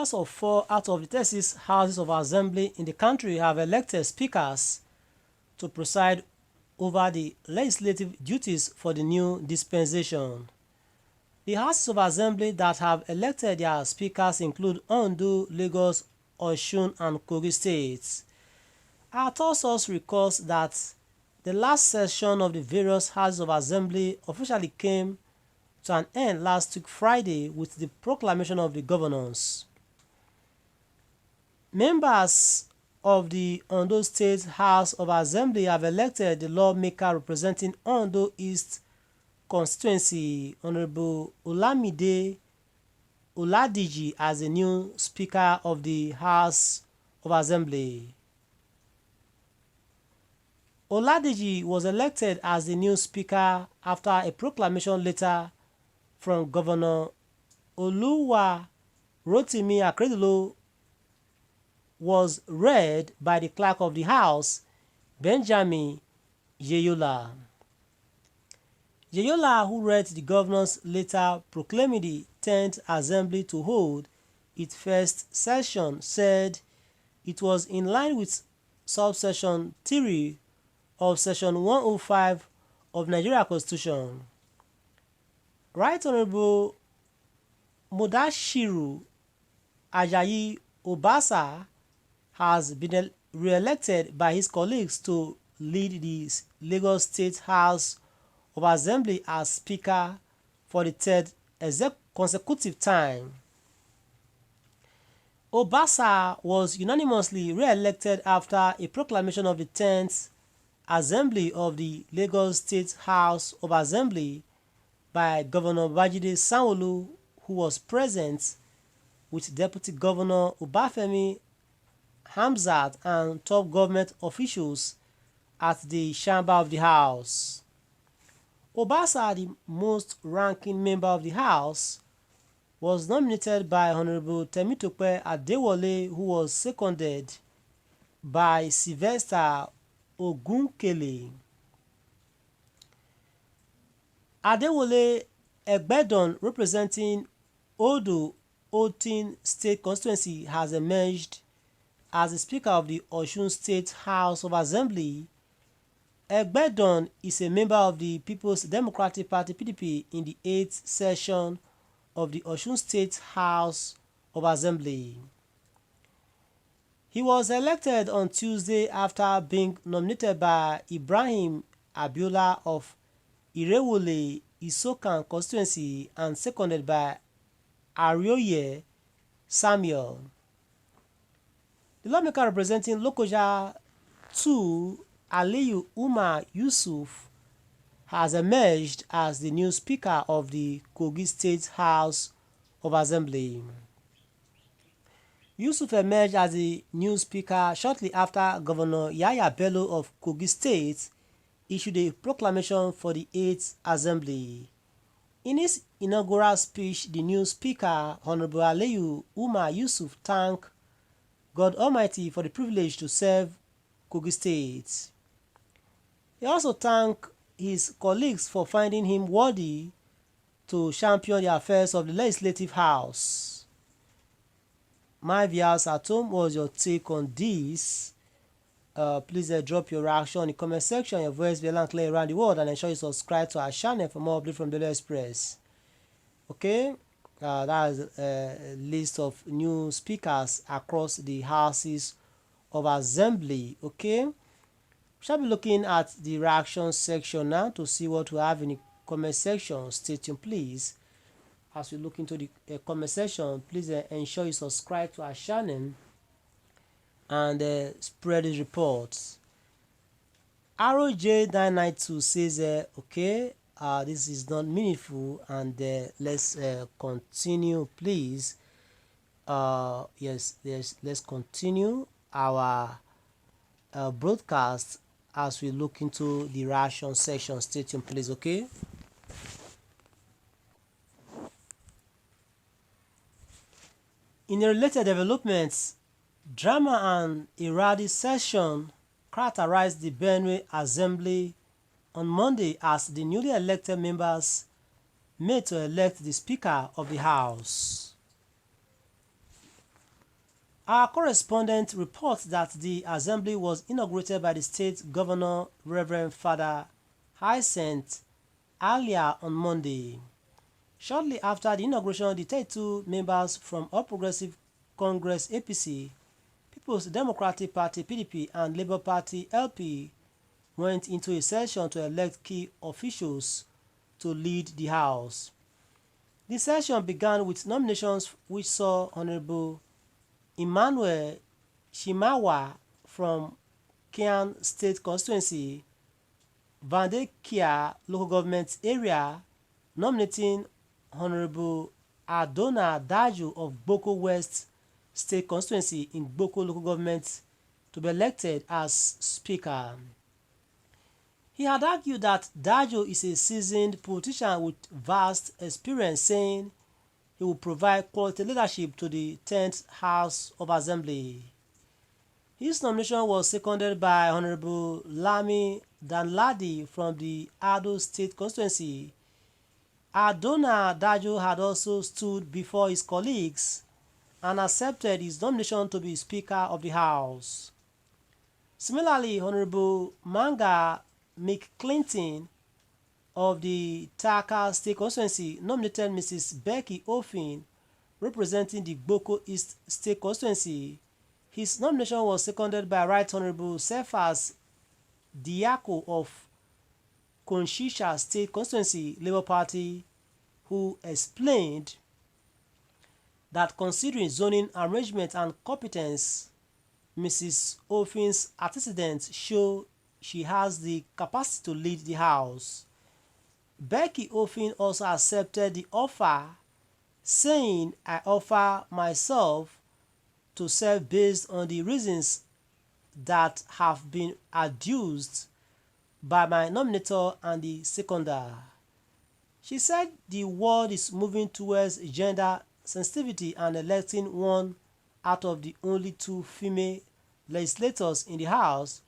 Members of 4 out of the 36 houses of assembly in the country have elected speakers to preside over the legislative duties for the new dispensation. The houses of assembly that have elected their speakers include Ondo, Lagos, Osun, and Kogi states. Our third source recalls that the last session of the various houses of assembly officially came to an end last week Friday with the proclamation of the governors. Members of the Ondo State House of Assembly have elected the lawmaker representing Ondo East constituency, Honorable Olamide Oladiji, as the new Speaker of the House of Assembly. Oladiji was elected as the new Speaker after a proclamation letter from Governor Oluwarotimi Akeredolu was read by the Clerk of the House, Benjamin Yeyola. Yeyola, who read the governor's letter proclaiming the 10th Assembly to hold its first session, said it was in line with subsection 3 of Section 105 of Nigeria Constitution. Right Honorable Mudashiru Ajayi Obasa has been re-elected by his colleagues to lead the Lagos State House of Assembly as Speaker for the third consecutive time. Obasa was unanimously re-elected after a proclamation of the 10th Assembly of the Lagos State House of Assembly by Governor Babajide Sanwo-Olu, who was present with Deputy Governor Obafemi Hamzat and top government officials at the chamber of the House. Obasa, the most ranking member of the House, was nominated by Honorable Temitope Adewole, who was seconded by Sylvester Ogunkele. Adewole Egbedon, representing Odo Otin State Constituency, has emerged as the Speaker of the Osun State House of Assembly. Egbedon is a member of the People's Democratic Party (PDP) in the 8th session of the Osun State House of Assembly. He was elected on Tuesday after being nominated by Ibrahim Abiola of Irewole Isokan constituency and seconded by H0USES Samuel. The lawmaker representing Lokoja 2, H0USES, has emerged as the new Speaker of the Kogi State House of Assembly. Yusuf emerged as the new Speaker shortly after Governor Yahaya Bello of Kogi State issued a proclamation for the 8th Assembly. In his inaugural speech, the new Speaker, Honorable H0USES, thanked God Almighty for the privilege to serve Kogi State. He also thanked his colleagues for finding him worthy to champion the affairs of the Legislative House. My viewers at home, what's your take on this? Please drop your reaction in the comment section. Your voice be loud and clear around the world, and ensure you subscribe to our channel for more updates from Daily Express. Okay, that is a list of new speakers across the houses of assembly. Okay, we shall be looking at the reaction section now to see what we have in the comment section. Stay tuned, please. As we look into the comment section, please ensure you subscribe to our channel and spread the reports. ROJ992 says, okay, this is not meaningful, and let's continue, please. Yes, let's continue our broadcast as we look into the reaction section. Stay tuned, please. Okay. In related developments, drama and erratic session characterized the Benue Assembly on Monday as the newly elected members met to elect the Speaker of the House. Our correspondent reports that the assembly was inaugurated by the state governor, Reverend Father Hyacinth, earlier on Monday. Shortly after the inauguration, the 32 members from All Progressive Congress (APC), People's Democratic Party (PDP), and Labour Party (LP) went into a session to elect key officials to lead the House. The session began with nominations which saw Honorable Emmanuel Shimawa from Kian State Constituency, Vandekia Local Government Area, nominating Honorable Adona Daju of Boko West State Constituency in Boko Local Government to be elected as Speaker. He had argued that Daju is a seasoned politician with vast experience, saying he will provide quality leadership to the 10th House of Assembly. His nomination was seconded by Honorable Lami Danladi from the Ado State Constituency. Adona Daju had also stood before his colleagues and accepted his nomination to be Speaker of the House. Similarly, Honorable Manga McClinton of the Taka State Constituency nominated Mrs. Becky Ofin, representing the Boko East State Constituency. His nomination was seconded by Right Honorable Cephas Diako of Konshisha State Constituency, Labour Party, who explained that considering zoning arrangement and competence, Mrs. Ofin's antecedents show she has the capacity to lead the House. Becky Ofin also accepted the offer, saying, "I offer myself to serve based on the reasons that have been adduced by my nominator and the seconder." She said the world is moving towards gender sensitivity and electing one out of the only two female legislators in the House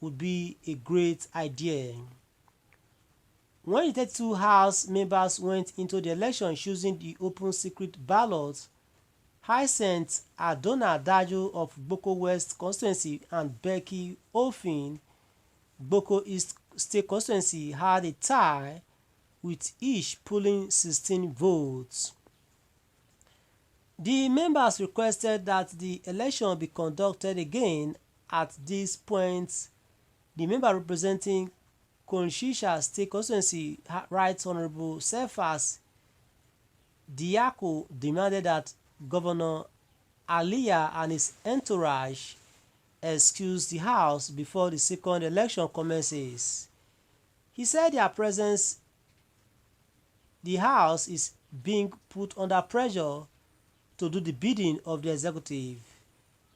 would be a great idea. When the 32 House members went into the election choosing the open secret ballot, Hyacinth Adona Daju of Boko West Constituency and Becky Ofin, Boko East State Constituency, had a tie, with each polling 16 votes. The members requested that the election be conducted again. At this point, the member representing Konshisha State Constituency, Right Honorable Cephas Diako, demanded that Governor Aliyah and his entourage excuse the House before the second election commences. He said their presence the House is being put under pressure to do the bidding of the executive.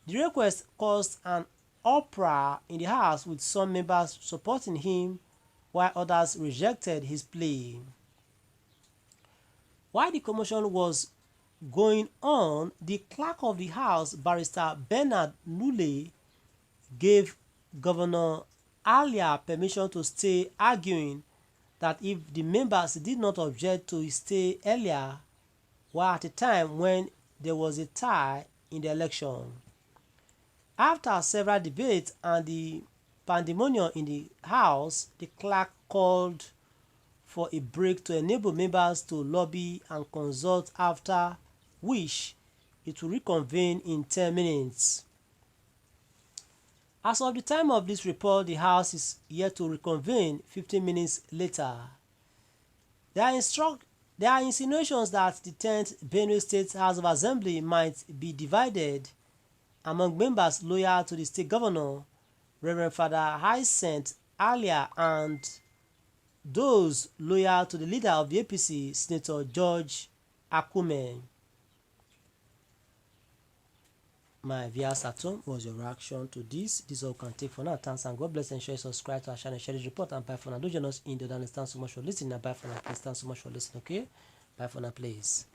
The request caused an uproar in the House, with some members supporting him while others rejected his plea. While the commotion was going on, the Clerk of the House, Barrister Bernard Nule, gave Governor Alia permission to stay, arguing that if the members did not object to his stay earlier, while at a time when there was a tie in the election. After several debates and the pandemonium in the House, the clerk called for a break to enable members to lobby and consult, after which it will reconvene in 10 minutes. As of the time of this report, the House is yet to reconvene 15 minutes later. There are insinuations that the 10th Benue State House of Assembly might be divided among members loyal to the state governor, Reverend Father Hyacinth Alia, and those loyal to the leader of the APC, Senator George Akume. My viewers at home, what's your reaction to this? This all can take for now. Thanks and God bless, and share, subscribe to our channel, share this report, and bye for now. Do join us in the other. Thanks so much for listening, and bye for now. Please, thanks so much for listening, okay? Bye for now, please.